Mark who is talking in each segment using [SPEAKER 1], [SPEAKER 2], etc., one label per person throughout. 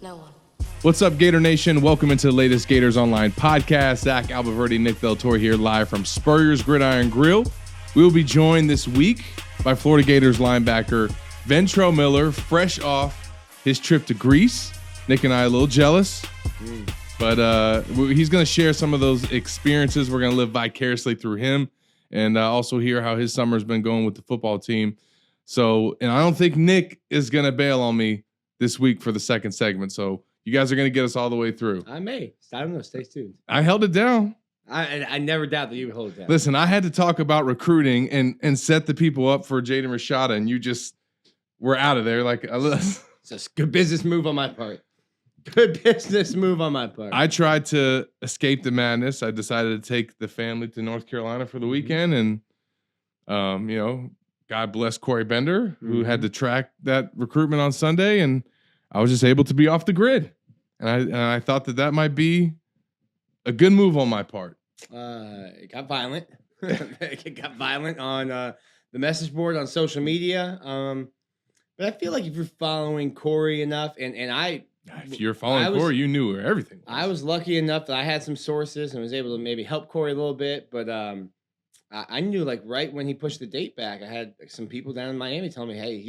[SPEAKER 1] No one.
[SPEAKER 2] What's up, Gator Nation? Welcome into the latest Gators Online Podcast. Zach Abolverdi and Nick Torre here live from Spurrier's Gridiron Grill. We will be joined this week by Florida Gators linebacker Ventrell Miller, fresh off his trip to Greece. Nick and I are a little jealous, but he's going to share some of those experiences. We're going to live vicariously through him and also hear how his summer's been going with the football team. So, and I don't think Nick is going to bail on me this week for the second segment. So you guys are going to get us all the way through.
[SPEAKER 3] I may. I don't know. Stay tuned.
[SPEAKER 2] I held it down.
[SPEAKER 3] I never doubt that you would hold it down.
[SPEAKER 2] Listen, I had to talk about recruiting and set the people up for Jaden Rashada, and you just were out of there. Like,
[SPEAKER 3] it's a good business move on my part. Good business move on my part.
[SPEAKER 2] I tried to escape the madness. I decided to take the family to North Carolina for the weekend, and God bless Corey Bender, who had to track that recruitment on Sunday, and I was just able to be off the grid. And I thought that might be a good move on my part.
[SPEAKER 3] It got violent. It got violent on the message board on social media. But I feel like if you're following Corey enough, and
[SPEAKER 2] if you're following Corey, you knew where everything was.
[SPEAKER 3] I was lucky enough that I had some sources and was able to maybe help Corey a little bit. But I knew, like, right when he pushed the date back, I had some people down in Miami telling me, hey,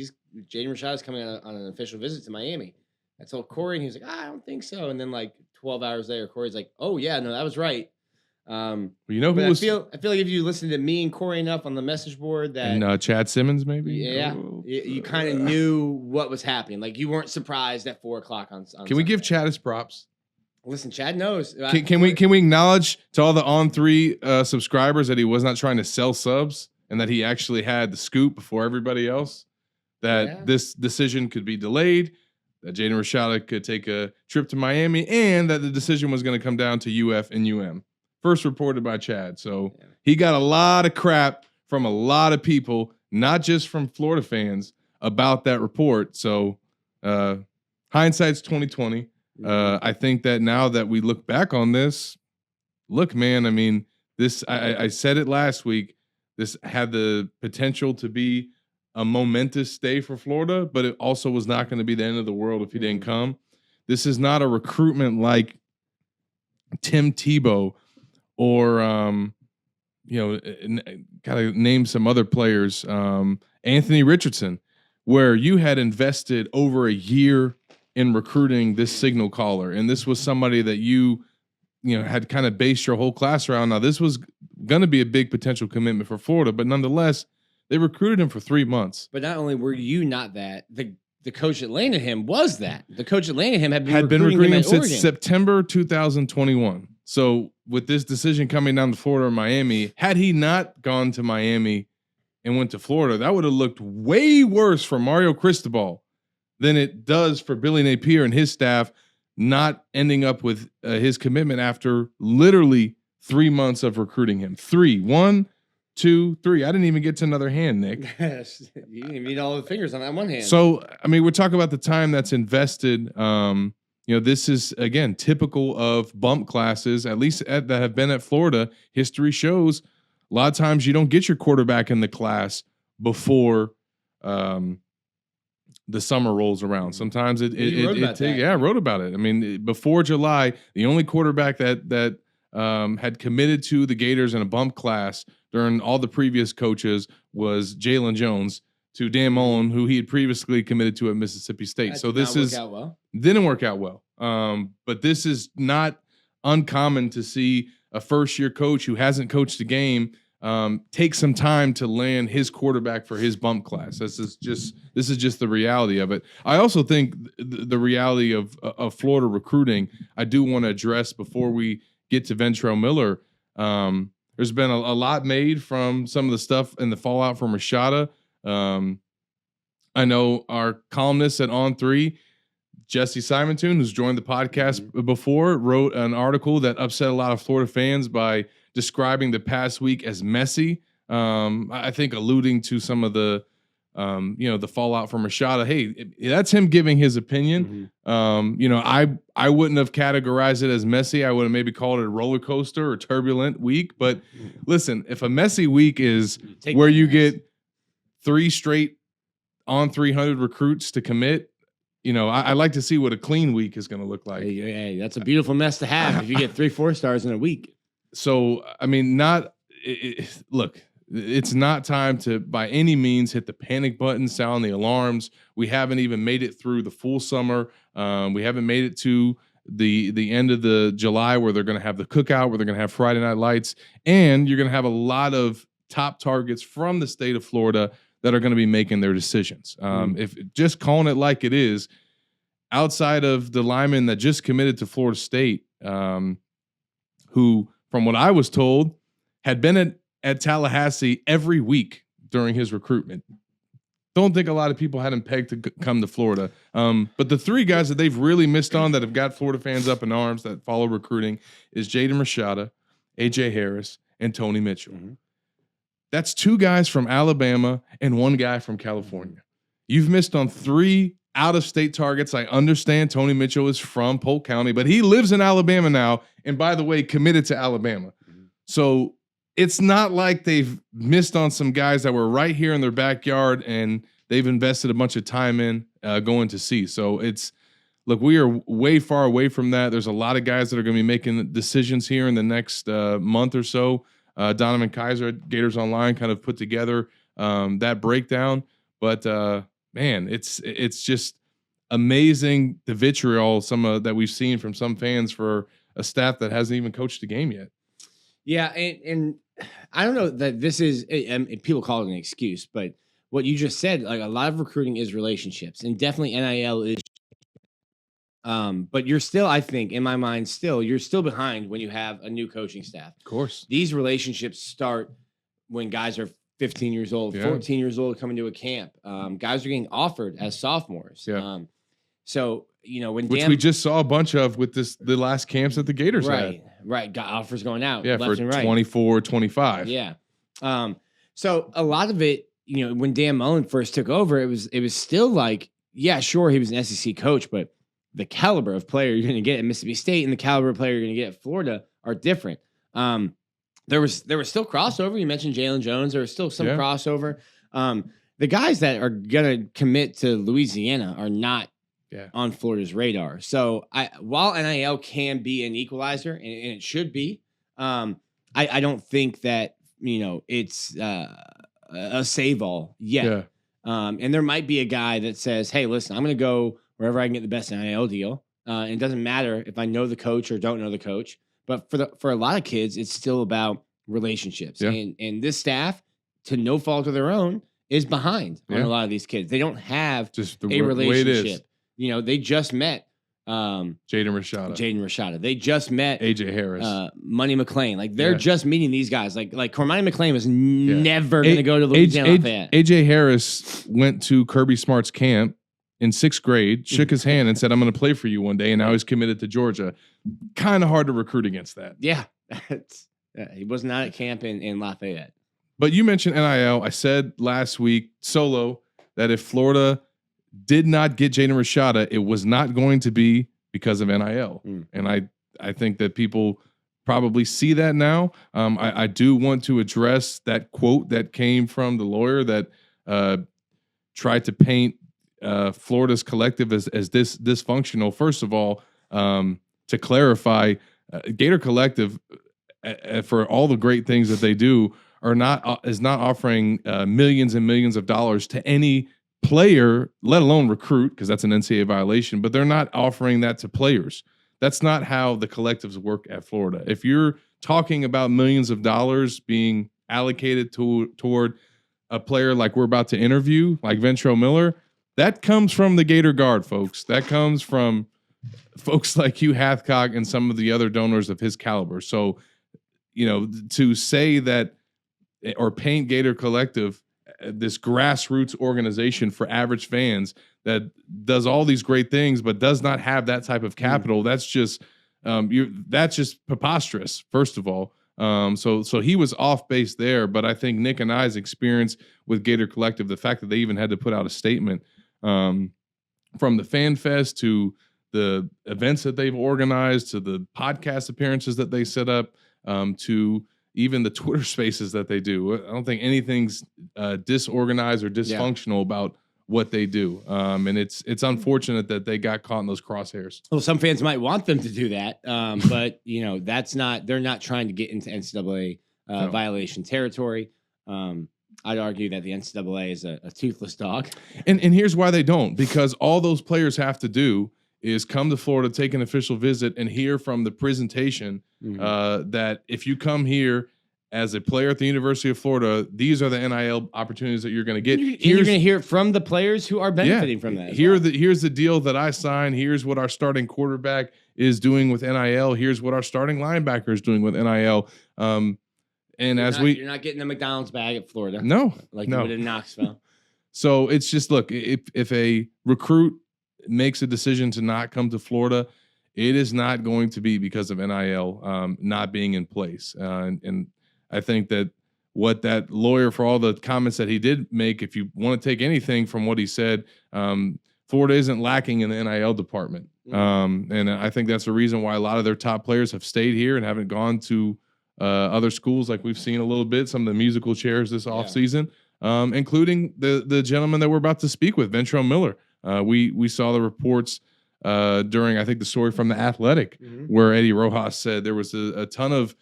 [SPEAKER 3] Jaden Rashada's coming on an official visit to Miami. I told Corey, and he was like, I don't think so. And then, like, 12 hours later, Corey's like, oh, yeah, no, that was right.
[SPEAKER 2] Well, you know who
[SPEAKER 3] I feel like if you listen to me and Corey enough on the message board that...
[SPEAKER 2] And Chad Simmons, maybe?
[SPEAKER 3] Yeah.
[SPEAKER 2] Oh.
[SPEAKER 3] You kind of knew what was happening. Like, you weren't surprised at 4 o'clock on
[SPEAKER 2] Can we give Chad his props?
[SPEAKER 3] Listen, Chad knows.
[SPEAKER 2] Can we acknowledge to all the On3 subscribers that he was not trying to sell subs and that he actually had the scoop before everybody else, that this decision could be delayed, that Jaden Rashada could take a trip to Miami, and that the decision was going to come down to UF and UM. First reported by Chad. So he got a lot of crap from a lot of people, not just from Florida fans, about that report. So hindsight's 2020. I think that now that we look back on this, look, man, I mean, this, I said it last week, this had the potential to be a momentous day for Florida, but it also was not going to be the end of the world if he didn't come. This is not a recruitment like Tim Tebow or, gotta name some other players, Anthony Richardson, where you had invested over a year in recruiting this signal caller. And this was somebody that you had kind of based your whole class around. Now, this was going to be a big potential commitment for Florida, but nonetheless, they recruited him for 3 months.
[SPEAKER 3] But not only were you not that, the coach that landed him was that. The coach that landed him had been recruiting him
[SPEAKER 2] since September 2021. So with this decision coming down to Florida or Miami, had he not gone to Miami and went to Florida, that would have looked way worse for Mario Cristobal than it does for Billy Napier and his staff not ending up with his commitment after literally 3 months of recruiting him. 1, 2, 3. I didn't even get to another hand, Nick.
[SPEAKER 3] You didn't even need all the fingers on that one hand.
[SPEAKER 2] So, I mean, we're talking about the time that's invested. This is, again, typical of bump classes, at least that have been at Florida. History shows a lot of times you don't get your quarterback in the class before the summer rolls around. Sometimes I wrote about it. I mean, before July, the only quarterback that had committed to the Gators in a bump class during all the previous coaches was Jalen Jones to Dan Mullen, who he had previously committed to at Mississippi State. So this didn't work out well. But this is not uncommon to see a first-year coach who hasn't coached a game take some time to land his quarterback for his bump class. This is just the reality of it. I also think the reality of Florida recruiting, I do want to address before we get to Ventrell Miller. There's been a lot made from some of the stuff and the fallout from Rashada. I know our columnist at On3, Jesse Simonton, who's joined the podcast before, wrote an article that upset a lot of Florida fans by describing the past week as messy. I think alluding to some of the, the fallout from Rashada. Hey, that's him giving his opinion. Mm-hmm. I wouldn't have categorized it as messy. I would have maybe called it a roller coaster or turbulent week. But listen, if a messy week is where you get 3 straight on 300 recruits to commit, I like to see what a clean week is going to look like.
[SPEAKER 3] Hey, that's a beautiful mess to have if you get 3 4-stars in a week.
[SPEAKER 2] So, I mean, look, it's not time to, by any means, hit the panic button, sound the alarms. We haven't even made it through the full summer. We haven't made it to the end of the July where they're going to have the cookout, where they're going to have Friday Night Lights, and you're going to have a lot of top targets from the state of Florida that are going to be making their decisions. If just calling it like it is, outside of the lineman that just committed to Florida State, who, from what I was told, had been at Tallahassee every week during his recruitment. Don't think a lot of people had him pegged to come to Florida. But the 3 guys that they've really missed on that have got Florida fans up in arms that follow recruiting is Jaden Rashada, AJ Harris, and Tony Mitchell. Mm-hmm. That's 2 guys from Alabama and 1 guy from California. You've missed on 3 out-of-state targets. I understand Tony Mitchell is from Polk County, but he lives in Alabama now, and by the way, committed to Alabama. Mm-hmm. So it's not like they've missed on some guys that were right here in their backyard and they've invested a bunch of time in going to see. So look, we are way far away from that. There's a lot of guys that are going to be making decisions here in the next month or so. Donovan Kaiser at Gators Online kind of put together that breakdown. But, man, it's just amazing the vitriol that we've seen from some fans for a staff that hasn't even coached a game yet.
[SPEAKER 3] Yeah, and I don't know that this is and people call it an excuse, but what you just said, like a lot of recruiting is relationships, and definitely NIL is. But you're still, I think, in my mind, you're still behind when you have a new coaching staff.
[SPEAKER 2] Of course, these
[SPEAKER 3] relationships start when guys are 15 years old, 14 years old, coming to a camp. Guys are getting offered as sophomores.
[SPEAKER 2] Yeah.
[SPEAKER 3] So
[SPEAKER 2] which we just saw a bunch of with the last camps that the Gators had.
[SPEAKER 3] Right. Got offers going out.
[SPEAKER 2] Yeah,
[SPEAKER 3] left
[SPEAKER 2] for
[SPEAKER 3] and right.
[SPEAKER 2] 24, 25.
[SPEAKER 3] Yeah. So a lot of it, when Dan Mullen first took over, it was still like, yeah, sure, he was an SEC coach, but the caliber of player you're going to get at Mississippi State and the caliber of player you're going to get at Florida are different. There was still crossover. You mentioned Jalen Jones. There was still some crossover. The guys that are going to commit to Louisiana are not on Florida's radar. So while NIL can be an equalizer, and it should be, I don't think that it's a save all yet. Yeah. And there might be a guy that says, "Hey, listen, I'm going to go wherever I can get the best NIL deal. It doesn't matter if I know the coach or don't know the coach." But for a lot of kids, it's still about relationships. Yeah. And this staff, to no fault of their own, is behind on a lot of these kids. They don't have
[SPEAKER 2] just
[SPEAKER 3] a relationship. They just met
[SPEAKER 2] Jaden Rashada.
[SPEAKER 3] They just met
[SPEAKER 2] AJ Harris,
[SPEAKER 3] Money McClain. Like they're just meeting these guys. Like Cormani McClain was never going to go to Louisiana Lafayette.
[SPEAKER 2] AJ Harris went to Kirby Smart's camp in 6th grade, shook his hand and said, "I'm going to play for you one day." And now he's committed to Georgia. Kind of hard to recruit against that.
[SPEAKER 3] Yeah. He was not at camp in Lafayette.
[SPEAKER 2] But you mentioned NIL. I said last week, solo, that if Florida did not get Jaden Rashada, it was not going to be because of NIL. And I think that people probably see that now. I do want to address that quote that came from the lawyer that tried to paint Florida's collective as dysfunctional. First of all, to clarify, Gator Collective, for all the great things that they do, is not offering millions and millions of dollars to any player, let alone recruit, because that's an NCAA violation. But they're not offering that to players. That's not how the collectives work at Florida. If you're talking about millions of dollars being allocated toward a player like we're about to interview, like Ventrell Miller, that comes from the Gator Guard, folks. That comes from folks like Hugh Hathcock and some of the other donors of his caliber. So, to say that or paint Gator Collective, this grassroots organization for average fans that does all these great things but does not have that type of capital, that's just preposterous, first of all. So he was off base there, but I think Nick and I's experience with Gator Collective, the fact that they even had to put out a statement from the Fan Fest to the events that they've organized to the podcast appearances that they set up to even the Twitter spaces that they do. I don't think anything's disorganized or dysfunctional about what they do. And it's unfortunate that they got caught in those crosshairs.
[SPEAKER 3] Well, some fans might want them to do that, but they're not trying to get into NCAA violation territory. I'd argue that the NCAA is a toothless dog.
[SPEAKER 2] And here's why they don't, because all those players have to do is come to Florida, take an official visit, and hear from the presentation that if you come here as a player at the University of Florida, these are the NIL opportunities that you're going to get.
[SPEAKER 3] You're going to hear it from the players who are benefiting from that.
[SPEAKER 2] Here's the deal that I signed. Here's what our starting quarterback is doing with NIL. Here's what our starting linebacker is doing with NIL. You're not getting the McDonald's bag at Florida. No.
[SPEAKER 3] You would in Knoxville.
[SPEAKER 2] So it's just, look, if a recruit makes a decision to not come to Florida, it is not going to be because of NIL not being in place. And I think that what that lawyer, for all the comments that he did make, if you want to take anything from what he said, Florida isn't lacking in the NIL department. And I think that's the reason why a lot of their top players have stayed here and haven't gone to other schools, like we've seen a little bit, some of the musical chairs this offseason, including the gentleman that we're about to speak with, Ventrell Miller. We saw the reports during, I think, the story from The Athletic, where Eddie Rojas said there was a ton of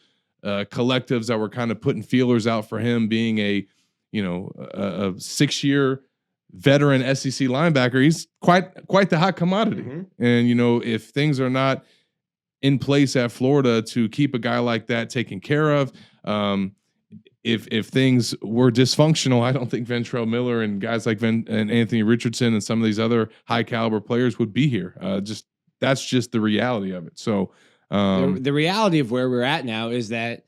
[SPEAKER 2] collectives that were kind of putting feelers out for him, being a 6-year veteran SEC linebacker. He's quite the hot commodity. And, if things are not in place at Florida to keep a guy like that taken care of, if things were dysfunctional, I don't think Ventrell Miller and guys like and Anthony Richardson and some of these other high caliber players would be here. That's just the reality of it. So
[SPEAKER 3] the reality of where we're at now is that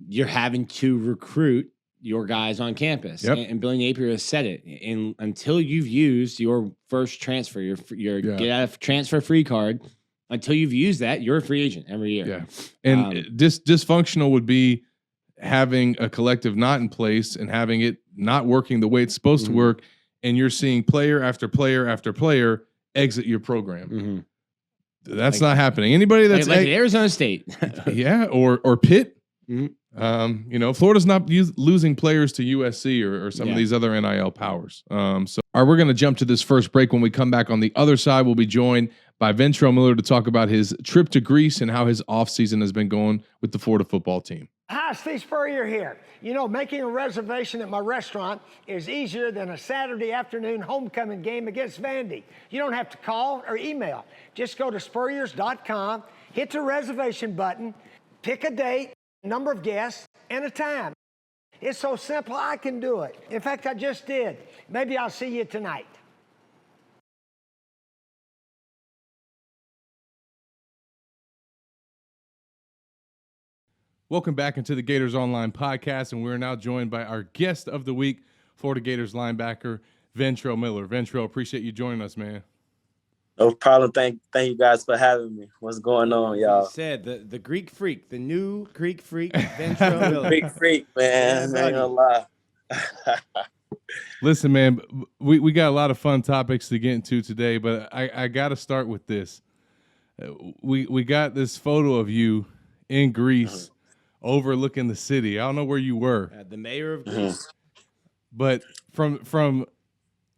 [SPEAKER 3] you're having to recruit your guys on campus. And Billy Napier has said it. And until you've used your first transfer, your get out of transfer free card, until you've used that, you're a free agent every year.
[SPEAKER 2] Yeah. And dysfunctional would be having a collective not in place and having it not working the way it's supposed to work. And you're seeing player after player after player exit your program. That's not happening. Anybody that's
[SPEAKER 3] like Arizona State.
[SPEAKER 2] or Pitt. Florida's not losing players to USC or some of these other NIL powers. We're going to jump to this first break. When we come back on the other side, we'll be joined by Ventrell Miller to talk about his trip to Greece and how his offseason has been going with the Florida football team.
[SPEAKER 1] Hi, Steve Spurrier here. Making a reservation at my restaurant is easier than a Saturday afternoon homecoming game against Vandy. You don't have to call or email. Just go to spurriers.com, hit the reservation button, pick a date, number of guests, and a time. It's so simple, I can do it. In fact, I just did. Maybe I'll see you tonight.
[SPEAKER 2] Welcome back into the Gators Online Podcast, and we're now joined by our guest of the week, Florida Gators linebacker, Ventrell Miller. Ventrell, appreciate you joining us, man.
[SPEAKER 4] No problem. Thank you guys for having me. What's going on, y'all?
[SPEAKER 3] You said the Greek freak, the new Greek freak, Ventrell Miller.
[SPEAKER 4] Greek freak, man. I ain't gonna lie.
[SPEAKER 2] Listen, man, we got a lot of fun topics to get into today, but I got to start with this. We got this photo of you in Greece, overlooking the city. I don't know where you were.
[SPEAKER 3] The mayor of Greece.
[SPEAKER 2] But from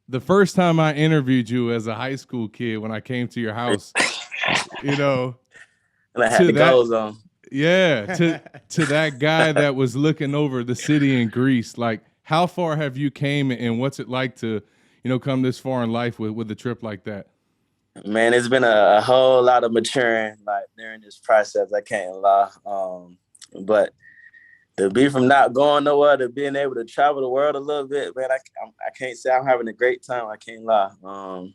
[SPEAKER 2] the first time I interviewed you as a high school kid, when I came to your house,
[SPEAKER 4] and I had the goals on.
[SPEAKER 2] Yeah, to that guy that was looking over the city in Greece. Like, how far have you came, and what's it like to, come this far in life with a trip like that?
[SPEAKER 4] Man, it's been a whole lot of maturing, like, during this process. I can't lie. But to be from not going nowhere to being able to travel the world a little bit, man, I can't say I'm having a great time. I can't lie.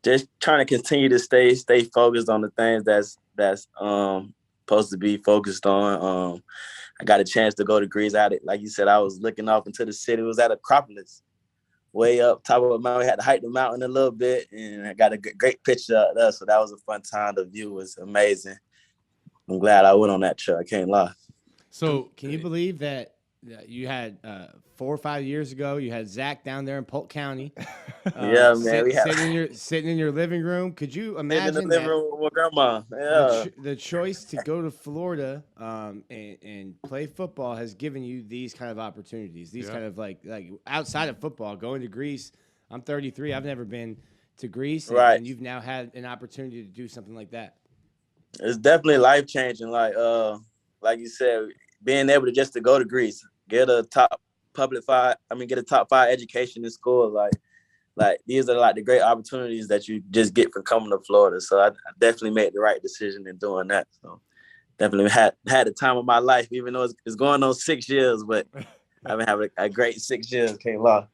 [SPEAKER 4] Just trying to continue to stay focused on the things that's supposed to be focused on. I got a chance to go to Greece. Like you said, I was looking off into the city. It was at Acropolis, way up top of a mountain. We had to hike the mountain a little bit, and I got a great picture of us. So that was a fun time. The view was amazing. I'm glad I went on that trip. I can't lie.
[SPEAKER 3] So can you believe that you had 4 or 5 years ago, you had Zach down there in Polk County?
[SPEAKER 4] Yeah, man.
[SPEAKER 3] Sitting in your living room. Could you imagine
[SPEAKER 4] in the living room with grandma? Yeah.
[SPEAKER 3] The choice to go to Florida and play football has given you these kind of opportunities. These kind of like outside of football, going to Greece. I'm 33. I've never been to Greece,
[SPEAKER 4] Right.
[SPEAKER 3] and you've now had an opportunity to do something like that.
[SPEAKER 4] It's definitely life changing. Like you said, being able to just to go to Greece, get a top five education in school. Like these are like the great opportunities that you just get from coming to Florida. So I definitely made the right decision in doing that. So definitely had the time of my life, even though it's going on 6 years, but I've been having a great 6 years. Can't lie.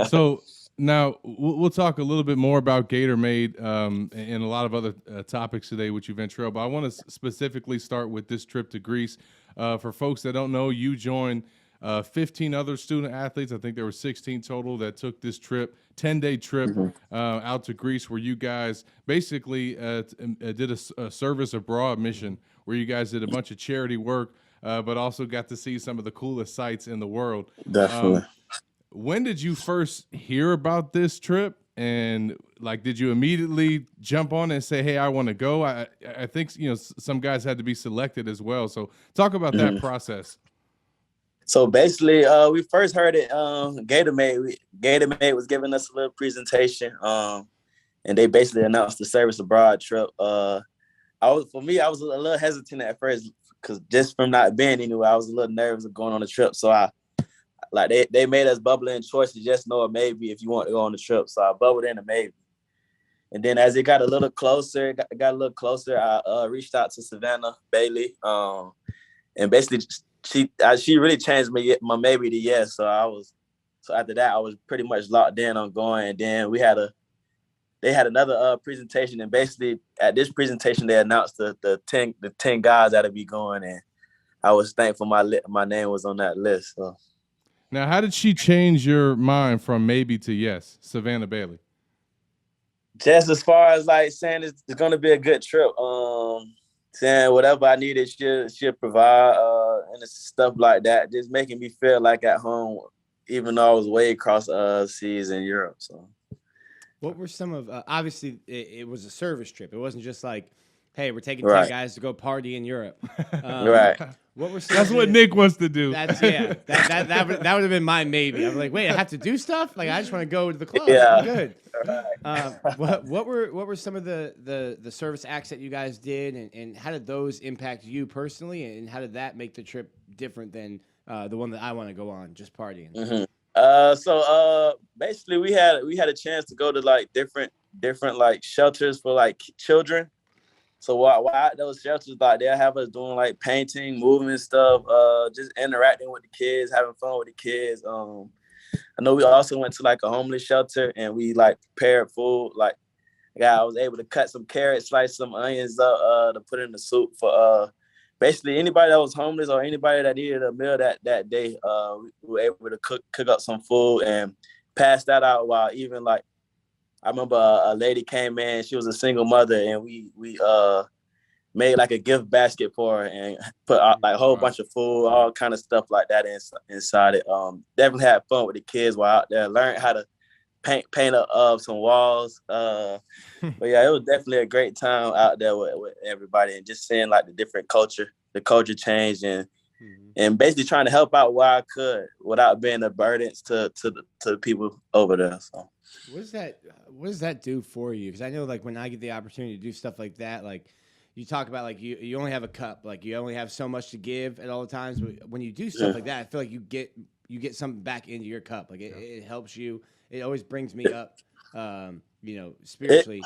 [SPEAKER 2] So now we'll talk a little bit more about GatorMade and a lot of other topics today with you, Ventrell. But I want to specifically start with this trip to Greece. For folks that don't know, you joined 15 other student athletes. I think there were 16 total that took this trip, 10-day trip out to Greece, where you guys basically did a service abroad mission, where you guys did a bunch of charity work, but also got to see some of the coolest sights in the world.
[SPEAKER 4] Definitely.
[SPEAKER 2] When did you first hear about this trip? And like, did you immediately jump on and say, "Hey, I want to go"? I think some guys had to be selected as well. So talk about that process.
[SPEAKER 4] So basically, we first heard it. GatorMade. GatorMade was giving us a little presentation, and they basically announced the service abroad trip. I was a little hesitant at first because just from not being anywhere, I was a little nervous of going on the trip. So they made us bubble in choices, just know a maybe if you want to go on the trip. So I bubbled in a maybe. And then as it got a little closer, I reached out to Savannah Bailey, and basically she really changed my maybe to yes. So after that I was pretty much locked in on going. And then they had another presentation, and basically at this presentation they announced the 10 guys that'll be going, and I was thankful my name was on that list. So.
[SPEAKER 2] Now, how did she change your mind from maybe to yes, Savannah Bailey?
[SPEAKER 4] Just as far as like saying it's going to be a good trip, saying whatever I needed, she'll provide, and stuff like that. Just making me feel like at home, even though I was way across seas in Europe. So,
[SPEAKER 3] what were some of? Obviously, it was a service trip. It wasn't just like, "Hey, we're taking 10 guys to go party in Europe."
[SPEAKER 4] Right.
[SPEAKER 3] What were
[SPEAKER 2] That's what Nick wants to do.
[SPEAKER 3] That would have been my maybe. I'm like, wait, I have to do stuff? Like, I just want to go to the club.
[SPEAKER 4] Yeah.
[SPEAKER 3] I'm good. What were some of the service acts that you guys did, and how did those impact you personally, and how did that make the trip different than the one that I want to go on, just partying?
[SPEAKER 4] So basically we had a chance to go to like different like shelters for like children. So while at those shelters, like they'll have us doing like painting, moving stuff, just interacting with the kids, having fun with the kids. I know we also went to like a homeless shelter, and we like prepared food. Like, I was able to cut some carrots, slice some onions up to put in the soup for basically anybody that was homeless or anybody that needed a meal that day. We were able to cook up some food and pass that out. While even like, I remember a lady came in, she was a single mother, and we made like a gift basket for her and put like a whole bunch of food, all kind of stuff like that inside it. Definitely had fun with the kids while out there, learned how to paint up some walls. But yeah, it was definitely a great time out there with everybody, and just seeing like the culture change, and basically trying to help out where I could without being a burden to the people over there. So.
[SPEAKER 3] What does that do for you? Because I know, like, when I get the opportunity to do stuff like that, like, you talk about, like, you only have a cup, like, you only have so much to give at all the times. But when you do stuff like that, I feel like you get something back into your cup. Like, it helps you. It always brings me up, spiritually.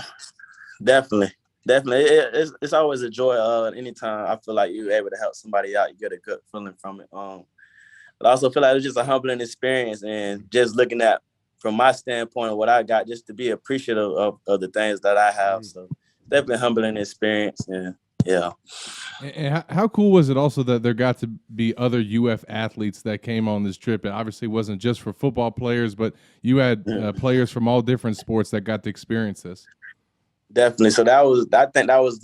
[SPEAKER 4] Definitely. It's always a joy. Anytime I feel like you're able to help somebody out, you get a good feeling from it. But I also feel like it's just a humbling experience, and just looking at, from my standpoint, what I got, just to be appreciative of the things that I have. So definitely humbling experience. And yeah.
[SPEAKER 2] And how cool was it also that there got to be other UF athletes that came on this trip? It obviously wasn't just for football players, but you had players from all different sports that got to experience this.
[SPEAKER 4] Definitely. So I think that was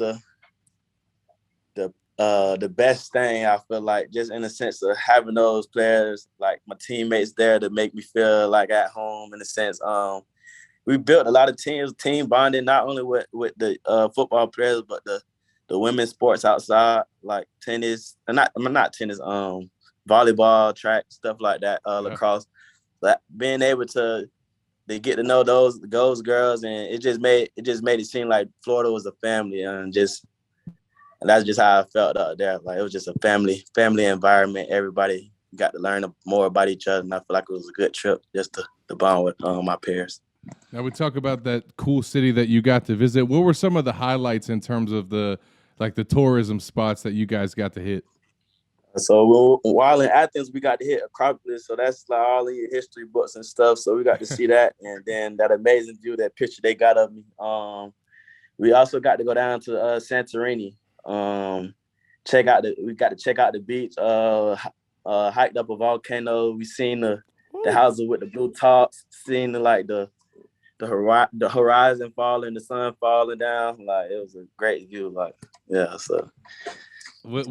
[SPEAKER 4] the best thing. I feel like, just in the sense of having those players, like my teammates there, to make me feel like at home, in a sense. We built a lot of team bonding, not only with the football players, but the women's sports outside, like tennis, not tennis, volleyball, track, stuff like that, lacrosse. But being able to they get to know those girls, and it just made it seem like Florida was a family, and that's just how I felt out there. Like it was just a family environment. Everybody got to learn more about each other, and I feel like it was a good trip just to bond with my peers.
[SPEAKER 2] Now we talk about that cool city that you got to visit. What were some of the highlights in terms of the tourism spots that you guys got to hit?
[SPEAKER 4] So while in Athens, we got to hit Acropolis. So that's like all in your history books and stuff. So we got to see that. And then that amazing view, that picture they got of me. We also got to go down to Santorini. We got to check out the beach, hiked up a volcano. We seen the houses with the blue tops, seen the horizon falling, the sun falling down. Like it was a great view. Like, yeah, so
[SPEAKER 2] was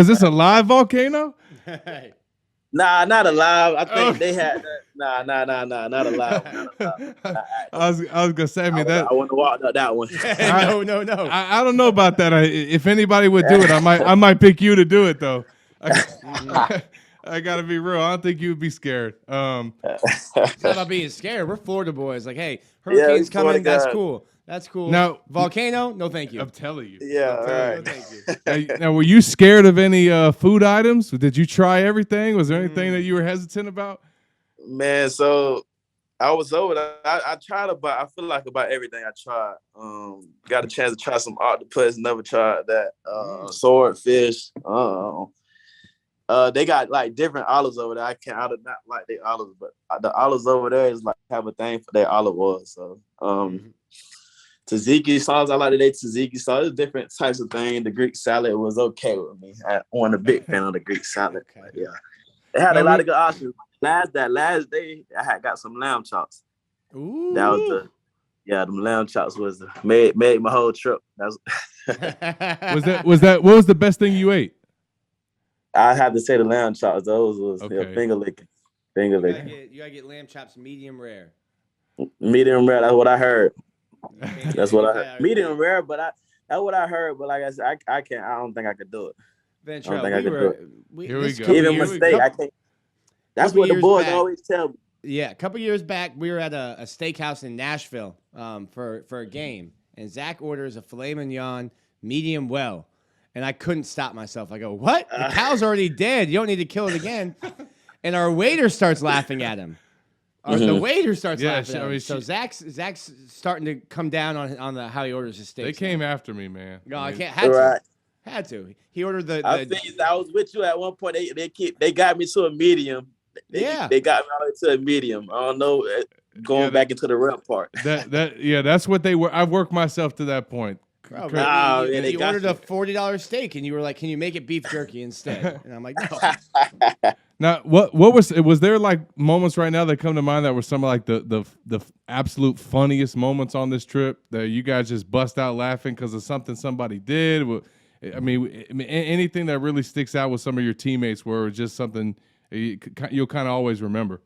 [SPEAKER 2] this a live volcano?
[SPEAKER 4] Nah, not alive. I think they had that. Nah, not alive.
[SPEAKER 2] I was gonna say, I mean,
[SPEAKER 4] I want to walk up that one.
[SPEAKER 3] No.
[SPEAKER 2] I don't know about that. If anybody would do it, I might pick you to do it though. I gotta be real. I don't think you would be scared.
[SPEAKER 3] It's not about being scared. We're Florida boys. Like, hey, hurricanes coming. That's cool. That's cool.
[SPEAKER 2] Now,
[SPEAKER 3] volcano? No, thank you.
[SPEAKER 2] I'm telling you.
[SPEAKER 4] Yeah, all right.
[SPEAKER 3] No, thank you.
[SPEAKER 2] Now, were you scared of any food items? Did you try everything? Was there anything that you were hesitant about?
[SPEAKER 4] Man, so I was over there. I tried I feel like about everything I tried. Got a chance to try some octopus. Never tried that. Swordfish. They got like different olives over there. I do not like their olives, but the olives over there is like have a thing for their olive oil. So tzatziki sauce, I like their tzatziki sauce. There's different types of things. The Greek salad was okay with me. I wasn't a big fan of the Greek salad. But yeah, they had a lot of good options. That last day, I had got some lamb chops.
[SPEAKER 3] Ooh.
[SPEAKER 4] That was them lamb chops was made my whole trip.
[SPEAKER 2] Was that what was the best thing you ate?
[SPEAKER 4] I have to say the lamb chops. Those was finger licking.
[SPEAKER 3] You gotta get lamb chops medium rare.
[SPEAKER 4] Medium rare. That's what I heard. That's what I heard. Medium rare, but that's what I heard. But like I said, I can't. I don't think I could do it.
[SPEAKER 3] Ventrell,
[SPEAKER 2] Here we go.
[SPEAKER 4] Even mistake, I can't. That's what the boys always tell me.
[SPEAKER 3] Yeah, a couple years back, we were at a steakhouse in Nashville for a game, and Zach orders a filet mignon medium well. And I couldn't stop myself. I go, what? The cow's already dead. You don't need to kill it again. And our waiter starts laughing at him. The waiter starts laughing at him. So Zach's starting to come down on how he orders his steak.
[SPEAKER 2] They came after me, man.
[SPEAKER 3] No, I can't. Had to. He ordered the.
[SPEAKER 4] I was with you at one point. They got me to a medium. They got me all to a medium. I don't know. Going back into the rep part.
[SPEAKER 2] That's what they were. I worked myself to that point.
[SPEAKER 3] Bro, you ordered a $40 steak, and you were like, "Can you make it beef jerky instead?" And I'm like, "No."
[SPEAKER 2] Now, what was there like moments right now that come to mind that were some of like the absolute funniest moments on this trip that you guys just bust out laughing because of something somebody did? I mean, anything that really sticks out with some of your teammates where it was just something you'll kind of always remember.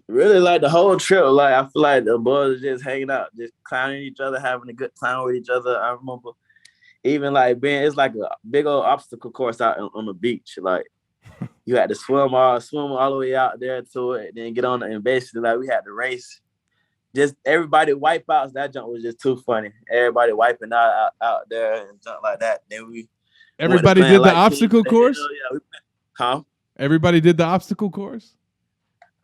[SPEAKER 4] Really, like the whole trip, like I feel like the boys just hanging out, just clowning each other, having a good time with each other. I remember even like it's like a big old obstacle course out on the beach. Like you had to swim all the way out there to it, and then get on it. And basically, like we had to race. Just everybody wipe outs. That jump was just too funny. Everybody wiping out there and jump like that. Then
[SPEAKER 2] everybody did the obstacle course. Everybody did the obstacle course.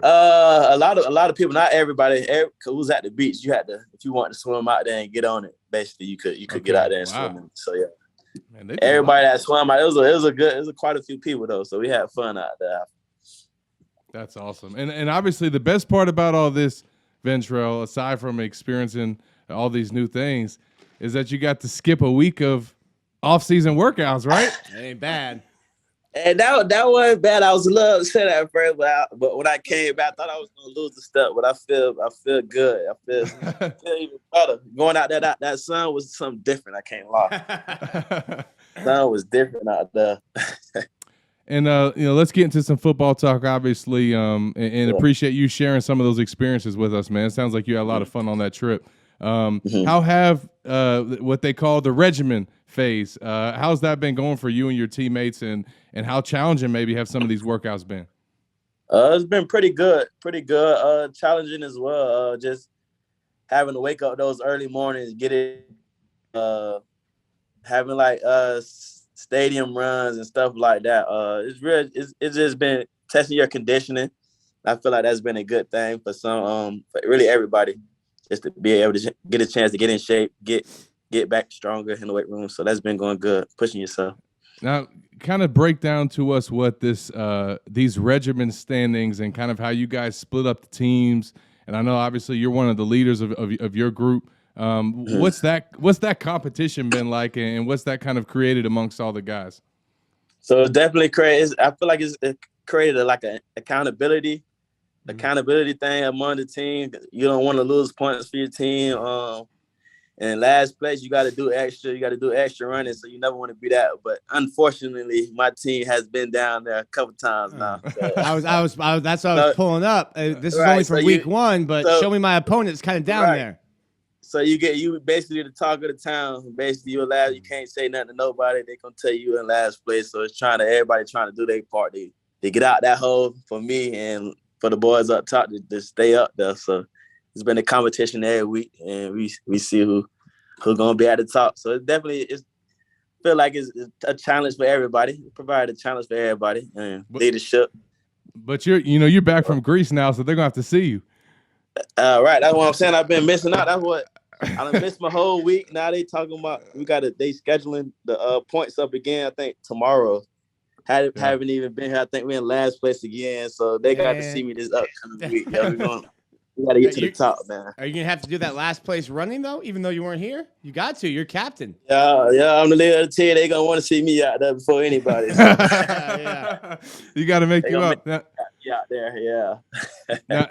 [SPEAKER 4] A lot of people, not everybody. Who was at the beach, you had to, if you wanted to swim out there and get on it. Basically, you could get out there and swim. So yeah, man, everybody that swam out, it was quite a few people though. So we had fun out there.
[SPEAKER 2] That's awesome. And obviously the best part about all this, Ventrell, aside from experiencing all these new things, is that you got to skip a week of off-season workouts, right?
[SPEAKER 3] It ain't bad.
[SPEAKER 4] And that wasn't bad. I was a little upset at first, but when I came back, I thought I was gonna lose the step. But I feel good. I feel even better. Going out there, that sun was something different. I can't lie. Sun was different out there.
[SPEAKER 2] And let's get into some football talk, obviously, and appreciate you sharing some of those experiences with us, man. It sounds like you had a lot of fun on that trip. How have what they call the regimen phase? How's that been going for you and your teammates, and how challenging maybe have some of these workouts been?
[SPEAKER 4] It's been pretty good. Challenging as well. Just having to wake up those early mornings, get it, having like stadium runs and stuff like that. It's just been testing your conditioning. I feel like that's been a good thing for for really everybody, just to be able to get a chance to get in shape, get back stronger in the weight room. So that's been going good, pushing yourself.
[SPEAKER 2] Now, kind of break down to us what these regiment standings and kind of how you guys split up the teams. And I know obviously you're one of the leaders of your group. What's that competition been like, and what's that kind of created amongst all the guys?
[SPEAKER 4] So it's definitely created. I feel like it created an accountability thing among the team. You don't want to lose points for your team. And last place, you got to do extra running, so you never want to be that. But unfortunately, my team has been down there a couple times now. So.
[SPEAKER 5] That's what I was pulling up. This is only from week one, but show me my opponent's kind of down there.
[SPEAKER 4] So you basically the talk of the town. Basically, you can't say nothing to nobody. They gonna tell you in last place. So it's everybody trying to do their part. They get out that hole for me and for the boys up top to stay up there. So it's been a competition every week, and we see who gonna be at the top. So it definitely feel like it's a challenge for everybody. It provided a challenge for everybody and leadership.
[SPEAKER 2] But you're back from Greece now, so they're gonna have to see you.
[SPEAKER 4] Right, that's what I'm saying. I've been missing out. That's what I done missed my whole week. Now they talking about they scheduling the points up again. I think tomorrow. Haven't even been here. I think we're in last place again. So they got to see me this upcoming week. Yeah, we got to get to the top, man.
[SPEAKER 5] Are you gonna have to do that last place running though, even though you weren't here? You got to. You're captain.
[SPEAKER 4] Yeah, I'm the leader of the team. They gonna want to see me out there before anybody. So.
[SPEAKER 5] Yeah.
[SPEAKER 2] You got to make you up.
[SPEAKER 4] Out there, yeah.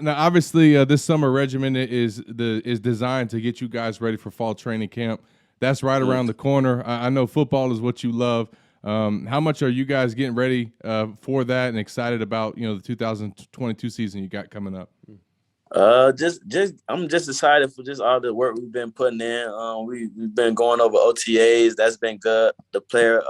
[SPEAKER 2] now, obviously, this summer regimen is designed to get you guys ready for fall training camp. That's right around the corner. I know football is what you love. How much are you guys getting ready for that and excited about the 2022 season you got coming up?
[SPEAKER 4] I'm just excited for just all the work we've been putting in. We've been going over OTAs. That's been good. The player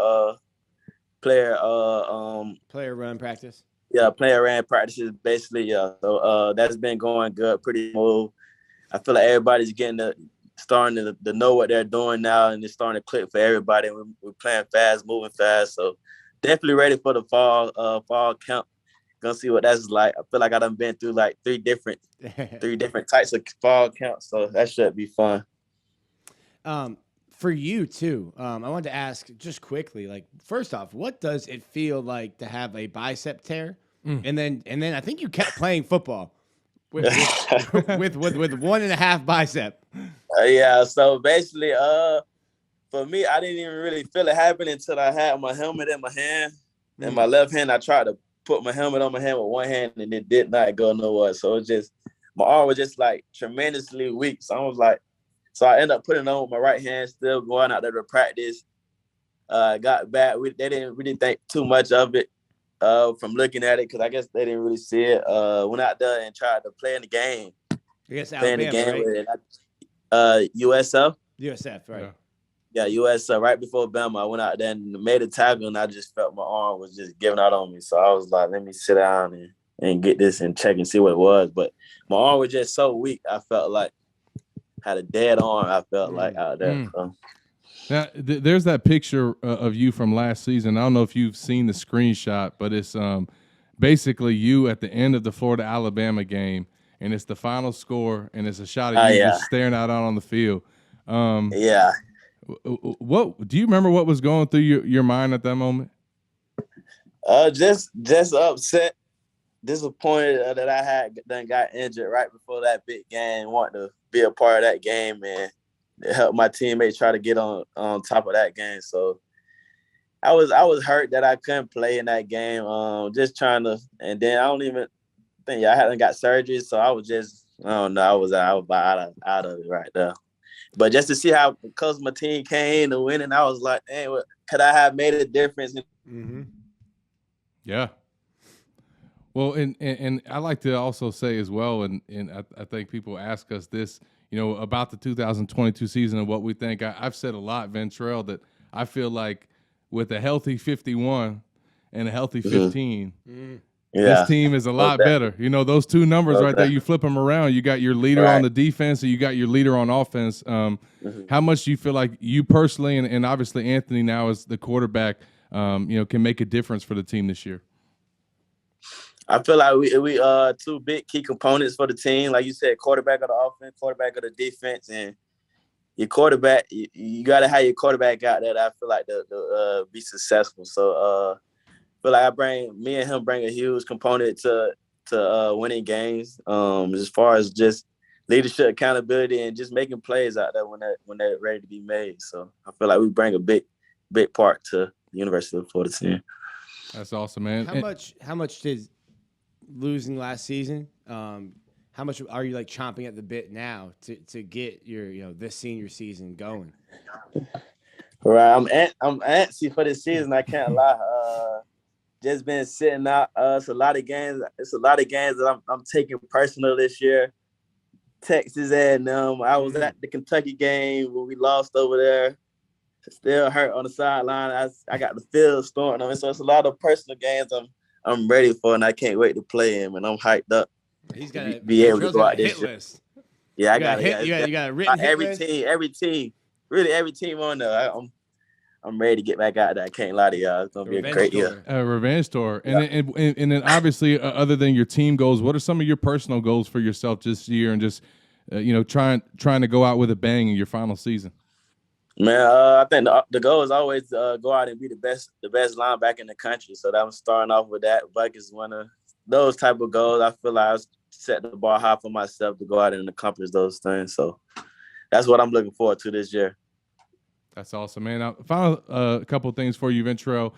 [SPEAKER 5] run practice.
[SPEAKER 4] Yeah, player ran practices basically. Yeah, so that's been going good, pretty smooth. I feel like everybody's starting to know what they're doing now, and it's starting to click for everybody. We're playing fast, moving fast, so definitely ready for the fall camp. Gonna see what that's like. I feel like I done been through like three different types of fall camps, so that should be fun.
[SPEAKER 5] For you too, I wanted to ask just quickly, like, first off, what does it feel like to have a bicep tear? And then I think you kept playing football with 1.5 bicep.
[SPEAKER 4] Yeah, so basically, for me, I didn't even really feel it happen until I had my helmet in my hand. In my left hand, I tried to put my helmet on my hand with one hand, and it did not go nowhere. So it just, my arm was just like tremendously weak. So I was like, so I ended up putting it on with my right hand, still going out there to practice. Got back. They didn't really think too much of it from looking at it, because I guess they didn't really see it. Went out there and tried to play in the game.
[SPEAKER 5] I guess Alabama,
[SPEAKER 4] right? USF.
[SPEAKER 5] USF, right.
[SPEAKER 4] Yeah, USF. Right before Bama, I went out there and made a tackle, and I just felt my arm was just giving out on me. So I was like, let me sit down and get this and check and see what it was. But my arm was just so weak, I felt like had a dead arm, I felt like out there. So.
[SPEAKER 2] Now, there's that picture of you from last season. I don't know if you've seen the screenshot, but it's basically you at the end of the Florida-Alabama game, and it's the final score, and it's a shot of you just staring out on the field.
[SPEAKER 4] Yeah.
[SPEAKER 2] What do you remember? What was going through your mind at that moment?
[SPEAKER 4] Just upset, disappointed that I had done got injured right before that big game. Wanted to be a part of that game and help my teammates try to get on top of that game. So I was hurt that I couldn't play in that game. Just trying to, and then I don't even think I hadn't got surgery, so I was just, I don't know, I was out of it right there. But just to see how close my team came to win, and I was like, dang, could I have made a difference?
[SPEAKER 5] Mm-hmm.
[SPEAKER 2] Yeah. Well, and I like to also say as well, and I think people ask us this, about the 2022 season and what we think. I've said a lot, Ventrell, that I feel like with a healthy 51 and a healthy 15, this team is a lot better. You know, those two numbers right there, you flip them around, you got your leader on the defense and you got your leader on offense. How much do you feel like you personally and obviously Anthony now as the quarterback, can make a difference for the team this year?
[SPEAKER 4] I feel like we two big key components for the team. Like you said, quarterback of the offense, quarterback of the defense, and your quarterback, you got to have your quarterback out there that I feel like to be successful. So I feel like me and him bring a huge component to winning games as far as just leadership, accountability, and just making plays out there when they're ready to be made. So I feel like we bring a big part to the University of Florida team.
[SPEAKER 2] That's awesome, man.
[SPEAKER 5] How much did losing last season? How much are you like chomping at the bit now to get your this senior season going?
[SPEAKER 4] Right, I'm antsy for this season. I can't lie. Just been sitting out. It's a lot of games. It's a lot of games that I'm taking personal this year. Texas A&M. I was at the Kentucky game when we lost over there. Still hurt on the sideline. I got the field storming on me. So it's a lot of personal games I'm ready for, and I can't wait to play him. And I'm hyped up.
[SPEAKER 5] He's got to
[SPEAKER 4] be able to go out this year.
[SPEAKER 5] List.
[SPEAKER 4] Yeah, I got
[SPEAKER 5] it. You got a written hit list?
[SPEAKER 4] Every team, really every team on there. I'm ready to get back out there. I can't lie to y'all. It's gonna be a great year.
[SPEAKER 2] Revenge tour, and then obviously, other than your team goals, what are some of your personal goals for yourself this year, and just trying to go out with a bang in your final season?
[SPEAKER 4] Man, I think the goal is always go out and be the best linebacker in the country. So I'm starting off with that. Buckets one of those type of goals. I feel like I set the bar high for myself to go out and accomplish those things. So that's what I'm looking forward to this year.
[SPEAKER 2] That's awesome, man. Final couple of things for you, Ventrell.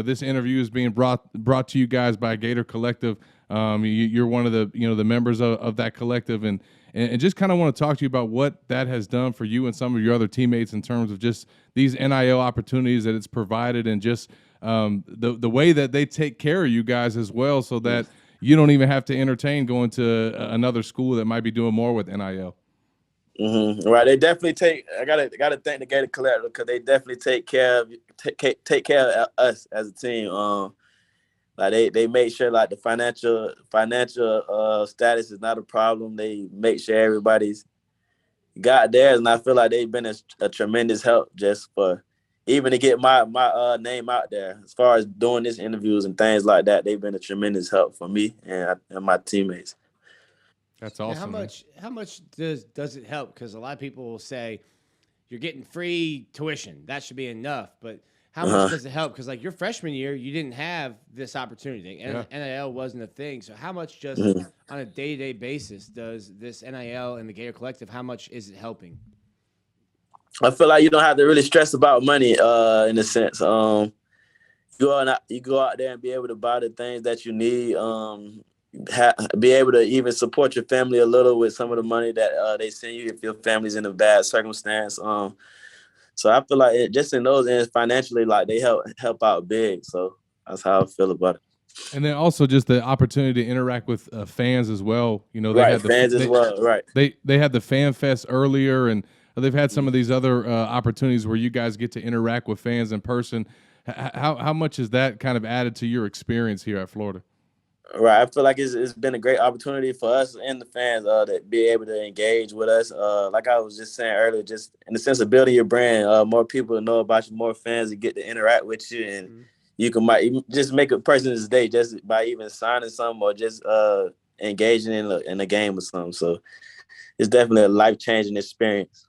[SPEAKER 2] This interview is being brought to you guys by Gator Collective. You're one of the members of that collective, and just kind of want to talk to you about what that has done for you and some of your other teammates in terms of just these NIL opportunities that it's provided, and just the way that they take care of you guys as well, so that you don't even have to entertain going to another school that might be doing more with NIL.
[SPEAKER 4] Mm-hmm. Right, they definitely take. I gotta thank the Gator Collective because they definitely take care of us as a team. Like they make sure like the financial status is not a problem. They make sure everybody's got theirs, and I feel like they've been a tremendous help just for even to get my name out there. As far as doing these interviews and things like that, they've been a tremendous help for me and my teammates.
[SPEAKER 2] That's awesome.
[SPEAKER 5] How much does it help? Because a lot of people will say you're getting free tuition. That should be enough. But how much does it help? Because like your freshman year, you didn't have this opportunity. NIL wasn't a thing. So how much just on a day-to-day basis does this NIL and the Gator Collective, how much is it helping?
[SPEAKER 4] I feel like you don't have to really stress about money in a sense. You go out there and be able to buy the things that you need. Be able to even support your family a little with some of the money that they send you if your family's in a bad circumstance. So I feel like just in those ends financially, like they help out big. So that's how I feel about it.
[SPEAKER 2] And then also just the opportunity to interact with fans as well. They had
[SPEAKER 4] fans as well. Right.
[SPEAKER 2] They had the Fan Fest earlier, and they've had some of these other opportunities where you guys get to interact with fans in person. How much has that kind of added to your experience here at Florida?
[SPEAKER 4] Right. I feel like it's been a great opportunity for us and the fans to be able to engage with us. Like I was just saying earlier, just in the sense of building your brand, more people know about you, more fans that get to interact with you, and you might just make a person's day just by even signing something or just engaging in a game or something. So it's definitely a life-changing experience.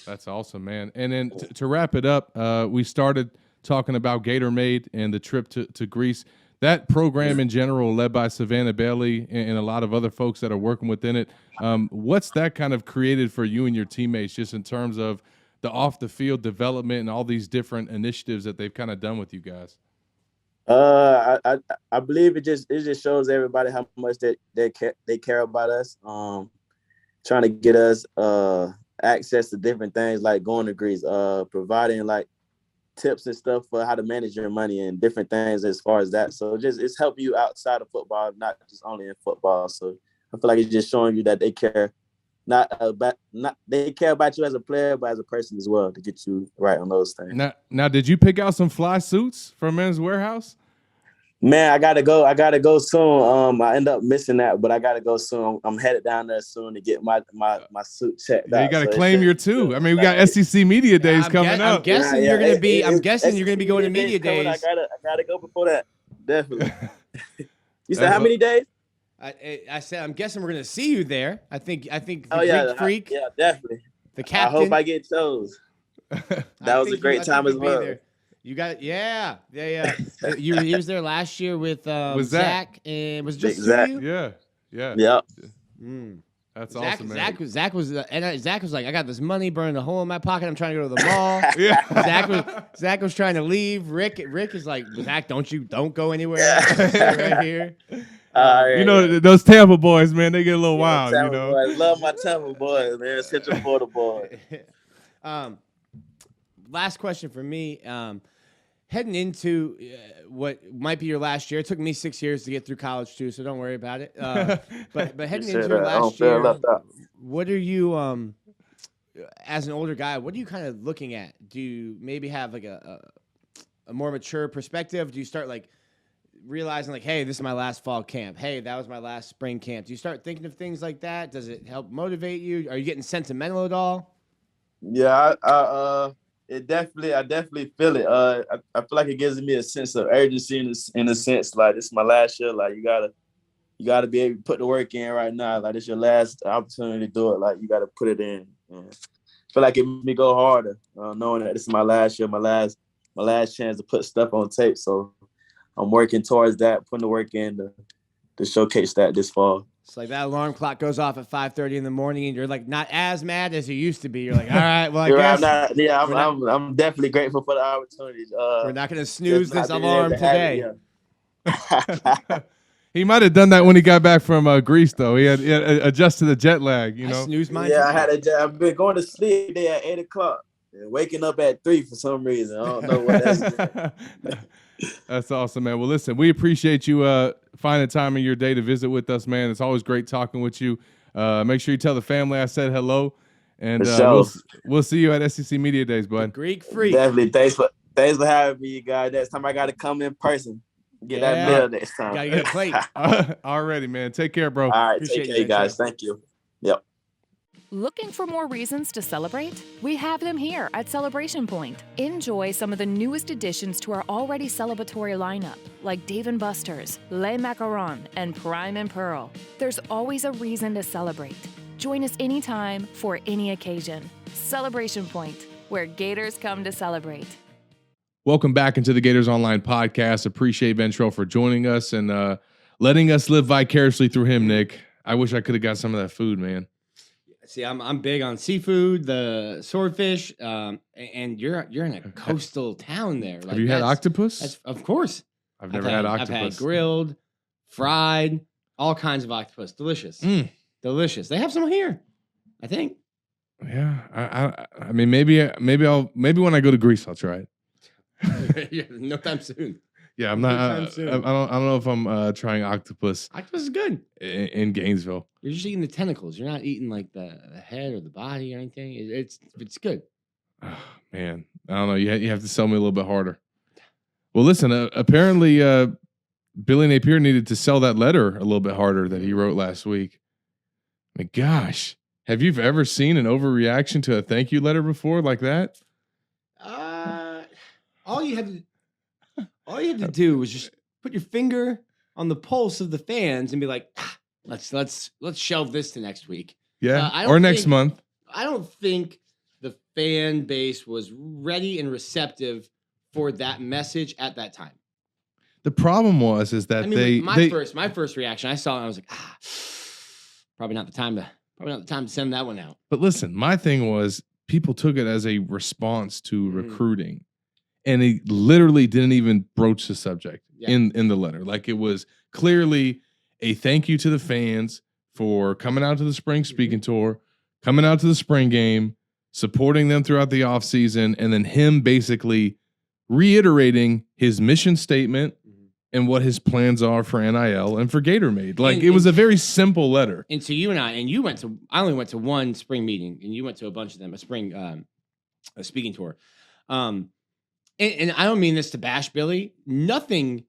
[SPEAKER 2] That's awesome, man. And then to wrap it up, we started talking about GatorMade and the trip to Greece. That program in general, led by Savannah Bailey and a lot of other folks that are working within it, what's that kind of created for you and your teammates, just in terms of the off-the-field development and all these different initiatives that they've kind of done with you guys?
[SPEAKER 4] I believe it just shows everybody how much they care about us. Trying to get us access to different things like going to Greece, providing like tips and stuff for how to manage your money and different things as far as that. So it's helping you outside of football, not just only in football. So I feel like it's just showing you that they care, they care about you as a player, but as a person as well, to get you right on those things.
[SPEAKER 2] Now, did you pick out some fly suits from Men's Warehouse?
[SPEAKER 4] Man, I gotta go. I gotta go soon. I end up missing that, but I gotta go soon. I'm headed down there soon to get my suit checked out.
[SPEAKER 2] You got to
[SPEAKER 4] so
[SPEAKER 2] claim your two. I mean, we got SEC Media Days coming up.
[SPEAKER 5] I'm guessing you're gonna be. I'm guessing you're gonna be going to Media Days.
[SPEAKER 4] I gotta go before that. Definitely. You said how many days?
[SPEAKER 5] I said I'm guessing we're gonna see you there. I think the
[SPEAKER 4] Greek
[SPEAKER 5] Freak.
[SPEAKER 4] Yeah, definitely.
[SPEAKER 5] The captain.
[SPEAKER 4] I hope I get chose. That was a great time as well.
[SPEAKER 5] There. You got yeah. He was there last year with Zach and was just
[SPEAKER 4] Zach.
[SPEAKER 5] you?
[SPEAKER 2] Yeah. That's awesome, man.
[SPEAKER 5] Zach was like, I got this money burning a hole in my pocket. I'm trying to go to the mall.
[SPEAKER 2] Yeah.
[SPEAKER 5] Zach was trying to leave. Rick is like, Zach, don't go anywhere. Right here.
[SPEAKER 2] You know those Tampa boys, man. They get a little wild.
[SPEAKER 4] Tampa
[SPEAKER 2] You know,
[SPEAKER 4] boys. Love my Tampa boys. They're Central Florida boys.
[SPEAKER 5] Last question for me. Heading into what might be your last year. It took me 6 years to get through college too, so don't worry about it. But heading into your last year, what are you as an older guy? What are you kind of looking at? Do you maybe have like a more mature perspective? Do you start like realizing like, hey, this is my last fall camp. Hey, that was my last spring camp. Do you start thinking of things like that? Does it help motivate you? Are you getting sentimental at all?
[SPEAKER 4] Yeah, I definitely feel it. I feel like it gives me a sense of urgency in a sense, like this is my last year. Like you gotta be able to put the work in right now. Like this your last opportunity to do it. Like you gotta put it in. I feel like it made me go harder, knowing that this is my last year, my last chance to put stuff on tape. So I'm working towards that, putting the work in to showcase that this fall.
[SPEAKER 5] It's like that alarm clock goes off at 5:30 in the morning, and you're like not as mad as you used to be. You're like, all right, well, I guess.
[SPEAKER 4] I'm definitely grateful for the opportunity.
[SPEAKER 5] We're not going to snooze this alarm today.
[SPEAKER 2] he might have done that when he got back from Greece, though. He had adjusted the jet lag. You know,
[SPEAKER 5] I snooze mine.
[SPEAKER 4] Yeah, today. I've been going to sleep there at 8:00 and waking up at 3 for some reason. I don't know what that's.
[SPEAKER 2] That's awesome, man. Well, listen, we appreciate you finding time in your day to visit with us, man. It's always great talking with you. Make sure you tell the family I said hello, and we'll see you at SEC Media Days, bud.
[SPEAKER 5] Greek Freak.
[SPEAKER 4] Definitely. Thanks for having me, you guys. Next time I got to come in person. Get that bill next time.
[SPEAKER 5] Gotta get a plate.
[SPEAKER 2] Already, man. Take care, bro.
[SPEAKER 4] All right, appreciate take care, guys. Thank you. Yep.
[SPEAKER 6] Looking for more reasons to celebrate? We have them here at Celebration Point. Enjoy some of the newest additions to our already celebratory lineup, like Dave & Buster's, Les Macarons, and Prime and Pearl. There's always a reason to celebrate. Join us anytime for any occasion. Celebration Point, where Gators come to celebrate.
[SPEAKER 2] Welcome back into the Gators Online Podcast. Appreciate Ventrell for joining us and letting us live vicariously through him, Nick. I wish I could have got some of that food, man.
[SPEAKER 3] See, I'm big on seafood, the swordfish, and you're in a coastal town there. Like,
[SPEAKER 2] have you had octopus?
[SPEAKER 3] Of course.
[SPEAKER 2] I've never had octopus.
[SPEAKER 3] I've had grilled, fried, all kinds of octopus. Delicious. Delicious. They have some here, I think.
[SPEAKER 2] Yeah. I mean, maybe when I go to Greece, I'll try it.
[SPEAKER 3] Yeah, no time soon.
[SPEAKER 2] Yeah, I'm not. I don't know if I'm trying octopus.
[SPEAKER 3] Octopus is good
[SPEAKER 2] in Gainesville.
[SPEAKER 3] You're just eating the tentacles. You're not eating like the head or the body or anything. It's good.
[SPEAKER 2] Oh, man, I don't know. You have to sell me a little bit harder. Well, listen. Apparently, Billy Napier needed to sell that letter a little bit harder that he wrote last week. I mean, gosh, have you ever seen an overreaction to a thank you letter before like that?
[SPEAKER 3] All you had to do was just put your finger on the pulse of the fans and be like, let's shelve this to next week.
[SPEAKER 2] Yeah, or next month.
[SPEAKER 3] I don't think the fan base was ready and receptive for that message at that time.
[SPEAKER 2] The problem was that
[SPEAKER 3] my first reaction, I saw it and I was like, probably not the time to send that one out.
[SPEAKER 2] But listen, my thing was people took it as a response to recruiting. And he literally didn't even broach the subject in the letter. Like it was clearly a thank you to the fans for coming out to the spring speaking tour, coming out to the spring game, supporting them throughout the offseason, and then him basically reiterating his mission statement and what his plans are for NIL and for GatorMade. Like it was a very simple letter.
[SPEAKER 3] And so you and I only went to one spring meeting, and you went to a bunch of them, a speaking tour. And I don't mean this to bash Billy. Nothing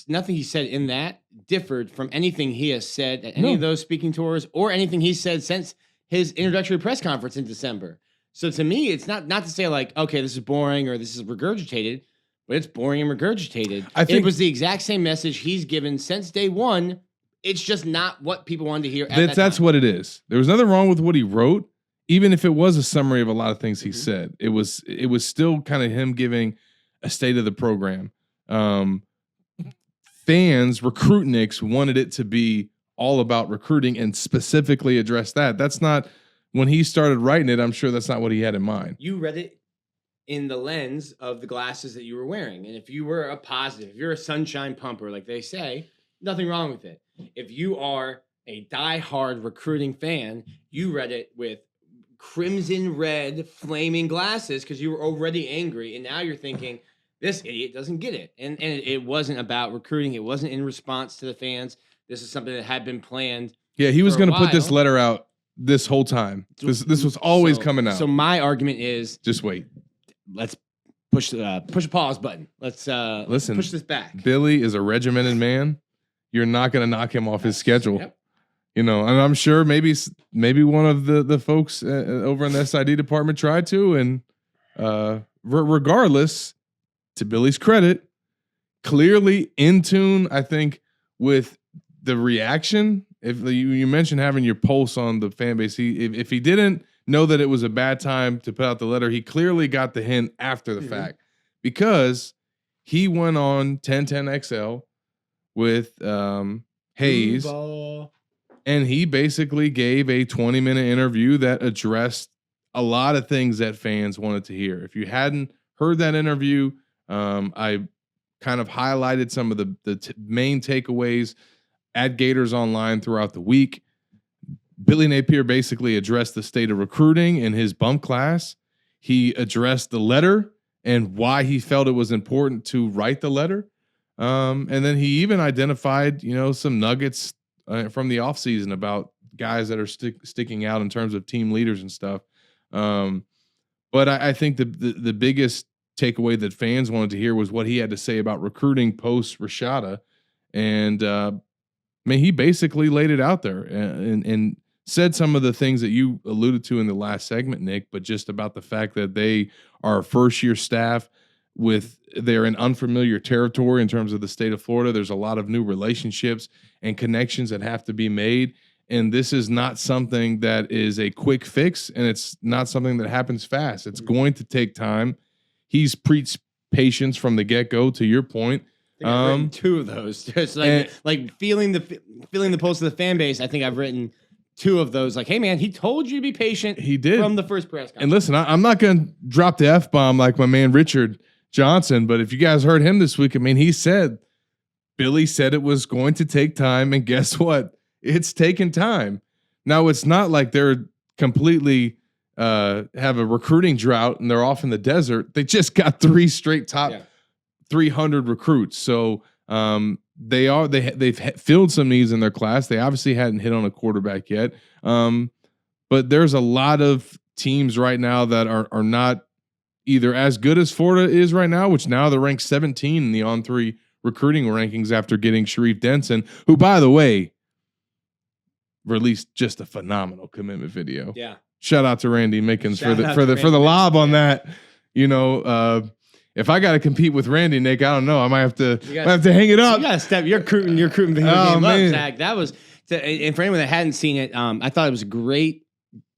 [SPEAKER 3] nothing he said in that differed from anything he has said at any of those speaking tours or anything he's said since his introductory press conference in December. So to me, it's not to say like, okay, this is boring or this is regurgitated, but it's boring and regurgitated. I think it was the exact same message he's given since day one. It's just not what people wanted to hear.
[SPEAKER 2] That's what it is. There was nothing wrong with what he wrote, even if it was a summary of a lot of things he said. It was still kind of him giving a state of the program. Fans, recruitniks wanted it to be all about recruiting and specifically address that. That's not when he started writing it. I'm sure that's not what he had in mind.
[SPEAKER 3] You read it in the lens of the glasses that you were wearing. And if you were a positive, if you're a sunshine pumper, like they say, nothing wrong with it. If you are a diehard recruiting fan, you read it with crimson red flaming glasses because you were already angry. And now you're thinking, this idiot doesn't get it. And it wasn't about recruiting. It wasn't in response to the fans. This is something that had been planned.
[SPEAKER 2] Yeah, he was going to put this letter out this whole time. This was always coming out.
[SPEAKER 3] So my argument is,
[SPEAKER 2] just wait.
[SPEAKER 3] Let's push a pause button. Let's
[SPEAKER 2] listen.
[SPEAKER 3] Push this back.
[SPEAKER 2] Billy is a regimented man. You're not going to knock him off his schedule.
[SPEAKER 3] Yep.
[SPEAKER 2] You know, and I'm sure maybe one of the folks over in the SID department tried to, and regardless, to Billy's credit, clearly in tune, I think, with the reaction. If you mentioned having your pulse on the fan base, if he didn't know that it was a bad time to put out the letter, he clearly got the hint after the fact, because he went on 1010XL with Hayes, and he basically gave a 20-minute interview that addressed a lot of things that fans wanted to hear. If you hadn't heard that interview, I kind of highlighted some of the main takeaways at Gators Online throughout the week. Billy Napier basically addressed the state of recruiting in his bump class. He addressed the letter and why he felt it was important to write the letter. And then he even identified, some nuggets from the offseason about guys that are sticking out in terms of team leaders and stuff. But I think the biggest takeaway that fans wanted to hear was what he had to say about recruiting post Rashada. And he basically laid it out there and said some of the things that you alluded to in the last segment, Nick, but just about the fact that they are a first-year staff they're in unfamiliar territory in terms of the state of Florida. There's a lot of new relationships and connections that have to be made. And this is not something that is a quick fix, and it's not something that happens fast. It's going to take time. He's preached patience from the get-go, to your point.
[SPEAKER 3] I've written two of those. Just like feeling the pulse of the fan base. I think I've written two of those. Like, hey man, he told you to be patient.
[SPEAKER 2] He did
[SPEAKER 3] from the first press conference.
[SPEAKER 2] And listen, I'm not going to drop the F-bomb like my man Richard Johnson, but if you guys heard him this week, Billy said it was going to take time, and guess what? It's taken time. Now, it's not like they're completely have a recruiting drought and they're off in the desert. They just got 3 straight top 300 recruits. So they've filled some needs in their class. They obviously hadn't hit on a quarterback yet. But there's a lot of teams right now that are not either as good as Florida is right now, which now they're ranked 17 in the On3 recruiting rankings after getting Sharif Denson, who, by the way, released just a phenomenal commitment video.
[SPEAKER 3] Yeah.
[SPEAKER 2] Shout out to Randy Mickens for the lob on that. If I got to compete with Randy, Nick, I don't know. I might have to hang it up.
[SPEAKER 3] You got to step your recruiting game up, Zach. That was, and for anyone that hadn't seen it, I thought it was a great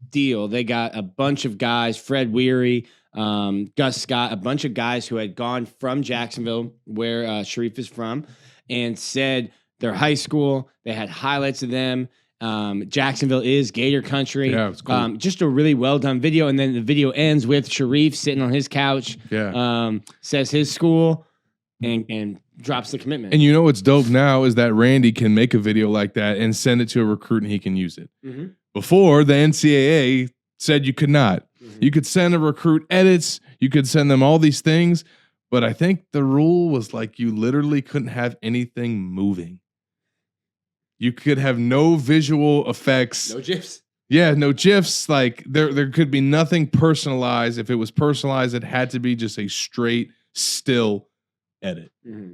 [SPEAKER 3] deal. They got a bunch of guys, Fred Weary, Gus Scott, a bunch of guys who had gone from Jacksonville, where Sharif is from, and said their high school. They had highlights of them. Jacksonville is Gator country.
[SPEAKER 2] Yeah, it's cool.
[SPEAKER 3] Just a really well done video, and then the video ends with Sharif sitting on his couch.
[SPEAKER 2] Yeah.
[SPEAKER 3] Says his school and drops the commitment.
[SPEAKER 2] And what's dope now is that Randy can make a video like that and send it to a recruit, and he can use it.
[SPEAKER 3] Mm-hmm.
[SPEAKER 2] Before, the NCAA said you could not. Mm-hmm. You could send a recruit edits. You could send them all these things. But I think the rule was like you literally couldn't have anything moving. You could have no visual effects.
[SPEAKER 3] No GIFs.
[SPEAKER 2] Yeah, no GIFs. Like there could be nothing personalized. If it was personalized, it had to be just a straight still edit.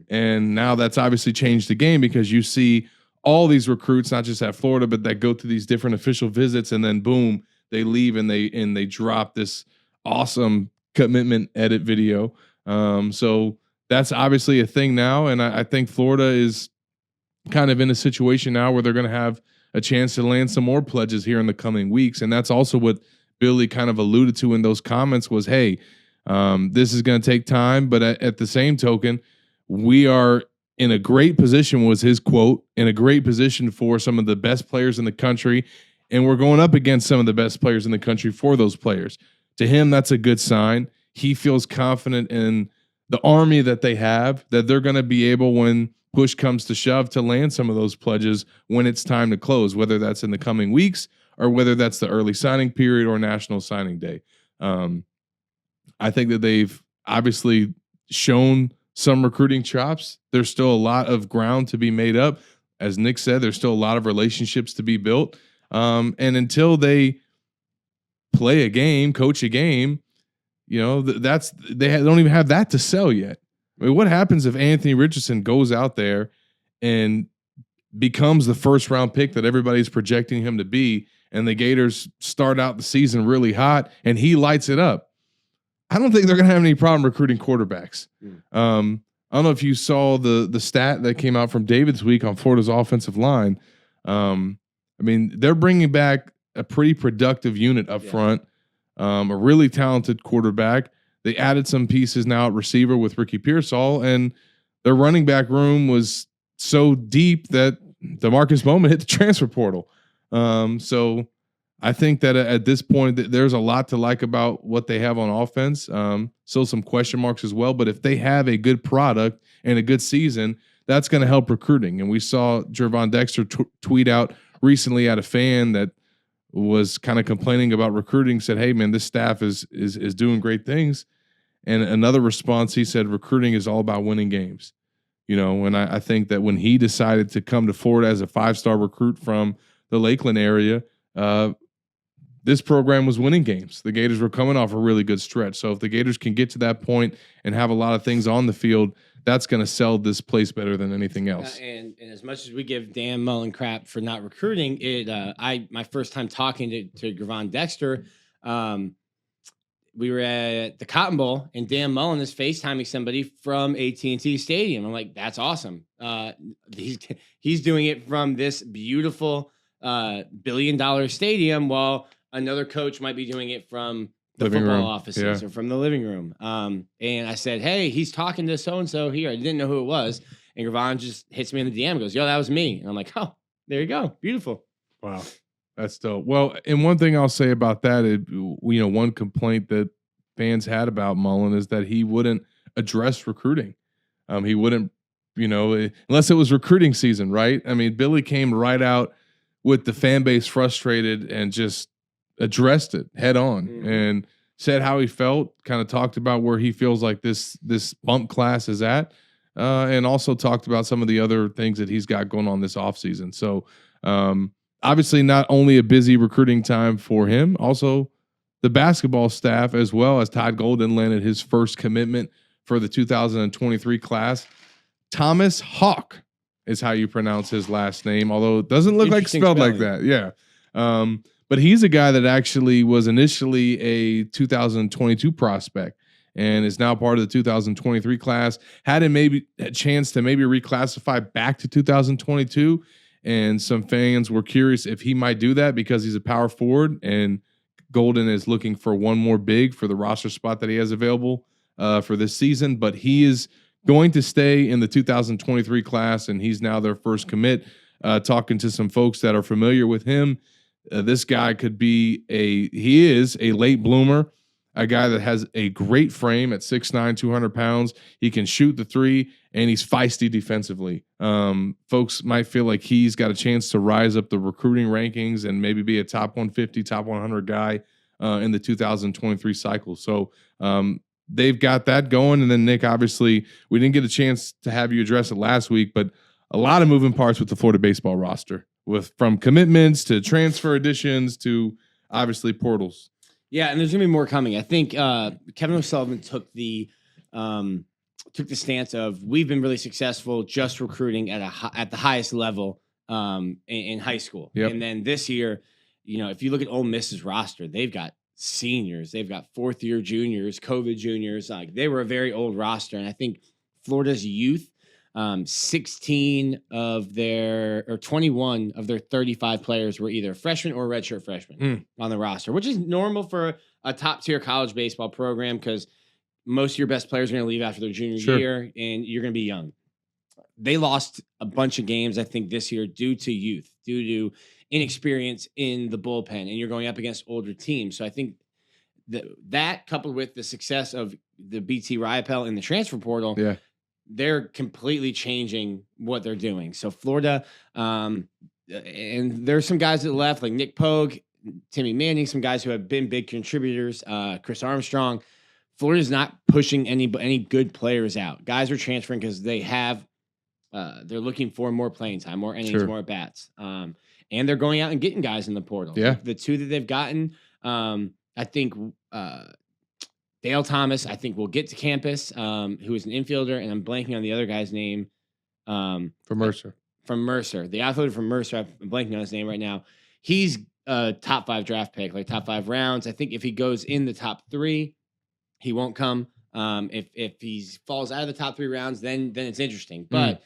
[SPEAKER 2] And now that's obviously changed the game because you see all these recruits, not just at Florida, but that go through these different official visits, and then boom, they leave and they drop this awesome commitment edit video. So that's obviously a thing now, and I think Florida is kind of in a situation now where they're going to have a chance to land some more pledges here in the coming weeks, and that's also what Billy kind of alluded to in those comments was, hey, this is going to take time, but at the same token, we are in a great position, was his quote, in a great position for some of the best players in the country, and we're going up against some of the best players in the country for those players. To him, that's a good sign. He feels confident in the army that they have, that they're going to be able, when push comes to shove, to land some of those pledges when it's time to close, whether that's in the coming weeks or whether that's the early signing period or National Signing Day. I think that they've obviously shown some recruiting chops. There's still a lot of ground to be made up. As Nick said, there's still a lot of relationships to be built. And until they play a game, coach a game, you know, don't even have that to sell yet. I mean, what happens if Anthony Richardson goes out there and becomes the first round pick that everybody's projecting him to be, and the Gators start out the season really hot and he lights it up? I don't think they're going to have any problem recruiting quarterbacks. I don't know if you saw the stat that came out from David's week on Florida's offensive line. I mean, they're bringing back a pretty productive unit up front, a really talented quarterback. They added some pieces now at receiver with Ricky Pearsall, and their running back room was so deep that DeMarcus Bowman hit the transfer portal. So I think that at this point, there's a lot to like about what they have on offense. Still some question marks as well, but if they have a good product and a good season, that's going to help recruiting. And we saw Gervon Dexter tweet out recently at a fan that was kind of complaining about recruiting, said, hey, man, this staff is doing great things. And another response, he said, recruiting is all about winning games. You know, and I think that when he decided to come to Florida as a 5-star recruit from the Lakeland area, this program was winning games. The Gators were coming off a really good stretch. So if the Gators can get to that point and have a lot of things on the field, that's going to sell this place better than anything else.
[SPEAKER 3] And as much as we give Dan Mullen crap for not recruiting, my first time talking to Gervon Dexter, we were at the Cotton Bowl, and Dan Mullen is FaceTiming somebody from AT&T Stadium. I'm like, that's awesome. He's doing it from this beautiful $1 billion stadium, while another coach might be doing it from the football offices or from the living room. And I said, hey, he's talking to so-and-so here. I didn't know who it was. And Gervon just hits me in the DM and goes, yo, that was me. And I'm like, oh, there you go. Beautiful.
[SPEAKER 2] Wow. That's dope. Well, and one thing I'll say about that, one complaint that fans had about Mullen is that he wouldn't address recruiting. He wouldn't, unless it was recruiting season, right? I mean, Billy came right out with the fan base frustrated and just addressed it head on and said how he felt, kind of talked about where he feels like this bump class is at, and also talked about some of the other things that he's got going on this offseason. So obviously not only a busy recruiting time for him, also the basketball staff, as well as Todd Golden landed his first commitment for the 2023 class. Thomas Hawk is how you pronounce his last name, although it doesn't look like spelled like that. Yeah. But he's a guy that actually was initially a 2022 prospect and is now part of the 2023 class. Had maybe a chance to maybe reclassify back to 2022. And some fans were curious if he might do that because he's a power forward and Golden is looking for one more big for the roster spot that he has available for this season. But he is going to stay in the 2023 class, and he's now their first commit. Talking to some folks that are familiar with him, this guy he is a late bloomer, a guy that has a great frame at 6'9", 200 pounds. He can shoot the three, and he's feisty defensively. Folks might feel like he's got a chance to rise up the recruiting rankings and maybe be a top 150, top 100 guy in the 2023 cycle. So they've got that going. And then, Nick, obviously, we didn't get a chance to have you address it last week, but a lot of moving parts with the Florida baseball roster, from commitments to transfer additions to obviously portals.
[SPEAKER 3] Yeah, and there's going to be more coming. I think Kevin O'Sullivan took the
[SPEAKER 5] took the stance of we've been really successful just recruiting at the highest level in high school.
[SPEAKER 2] Yep.
[SPEAKER 5] And then this year, if you look at Ole Miss's roster, they've got seniors, they've got fourth-year juniors, COVID juniors. Like they were a very old roster, and I think Florida's youth, 21 of their 35 players were either freshmen or redshirt freshmen on the roster, which is normal for a top-tier college baseball program because most of your best players are going to leave after their junior year, and you're going to be young. They lost a bunch of games, I think, this year due to youth, due to inexperience in the bullpen, and you're going up against older teams. So I think that coupled with the success of the BT Riopel in the transfer portal, they're completely changing what they're doing. So Florida, and there's some guys that left, like Nick Pogue, Timmy Manning, some guys who have been big contributors, Chris Armstrong. Florida's not pushing any good players out. Guys are transferring because they have they're looking for more playing time, more innings, more at-bats. And they're going out and getting guys in the portal.
[SPEAKER 2] Yeah.
[SPEAKER 5] The two that they've gotten, I think Dale Thomas, I think will get to campus, who is an infielder, and I'm blanking on the other guy's name.
[SPEAKER 2] From Mercer.
[SPEAKER 5] From Mercer. The outfielder from Mercer, I'm blanking on his name right now. He's a top 5 draft pick, like top 5 rounds. I think if he goes in the top 3, he won't come. If he falls out of the top 3 rounds, then it's interesting. But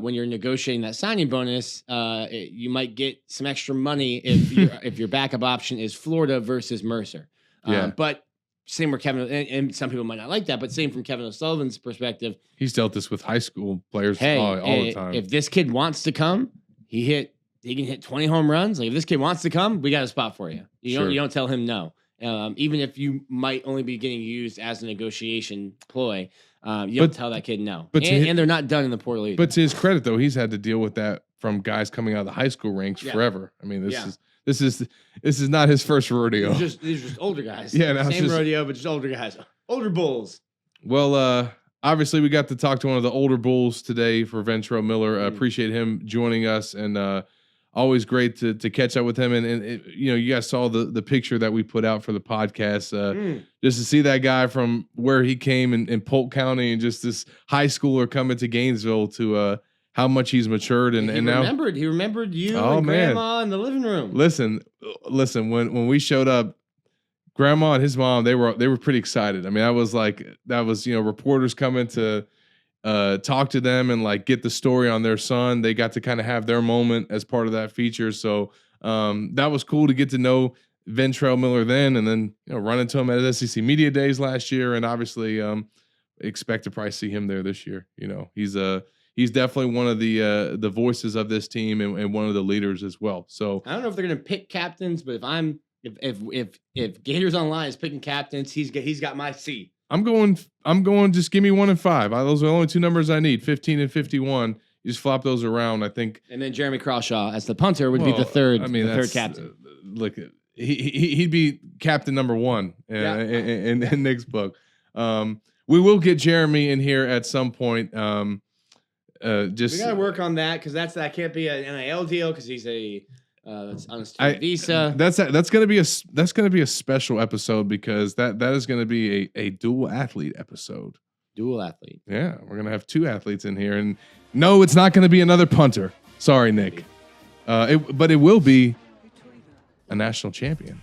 [SPEAKER 5] when you're negotiating that signing bonus, you might get some extra money if your backup option is Florida versus Mercer. But same with Kevin, and some people might not like that, but same from Kevin O'Sullivan's perspective.
[SPEAKER 2] He's dealt this with high school players all the time.
[SPEAKER 5] If this kid wants to come, he can hit 20 home runs. Like if this kid wants to come, we got a spot for you. You don't tell him no. Even if you might only be getting used as a negotiation ploy, you don't tell that kid no. And they're not done in the portal either.
[SPEAKER 2] But to his credit, though, he's had to deal with that from guys coming out of the high school ranks forever. I mean, this is not his first rodeo.
[SPEAKER 5] These are just older guys.
[SPEAKER 2] Same
[SPEAKER 5] rodeo, but just older guys, older bulls.
[SPEAKER 2] Well, obviously, we got to talk to one of the older bulls today for Ventrell Miller. Appreciate him joining us, and always great to catch up with him. And you guys saw the picture that we put out for the podcast. Just to see that guy from where he came in Polk County, and just this high schooler coming to Gainesville to how much he's matured and now
[SPEAKER 5] he remembered you and Grandma in the living room.
[SPEAKER 2] Listen, when we showed up, Grandma and his mom, they were pretty excited. I mean, that was reporters coming to talk to them and like get the story on their son. They got to kind of have their moment as part of that feature. So that was cool to get to know Ventrell Miller then, and then run into him at SEC Media Days last year, and obviously expect to probably see him there this year. He's definitely one of the voices of this team and one of the leaders as well. So
[SPEAKER 5] I don't know if they're going to pick captains, but if Gators Online is picking captains, he's got my seat.
[SPEAKER 2] I'm going. Just give me 1 and 5. Those are the only 2 numbers I need. 15 and 51. You just flop those around. I think.
[SPEAKER 5] And then Jeremy Crawshaw as the punter would be the third. I mean, the third captain.
[SPEAKER 2] Look, he'd be captain number 1 in Nick's book. We will get Jeremy in here at some point. We
[SPEAKER 5] gotta work on that because that can't be an NIL deal because he's on a student visa.
[SPEAKER 2] That's gonna be a special episode because that is gonna be a dual athlete episode.
[SPEAKER 5] Dual athlete.
[SPEAKER 2] Yeah, we're gonna have 2 athletes in here, and no, it's not gonna be another punter. Sorry, Nick. But it will be a national champion.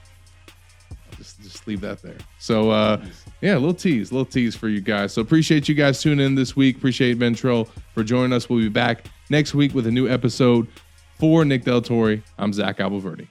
[SPEAKER 2] I'll just leave that there. So a little tease for you guys. So appreciate you guys tuning in this week. Appreciate Ventrell for joining us. We'll be back next week with a new episode. For Nick Del Torre, I'm Zach Abolverdi.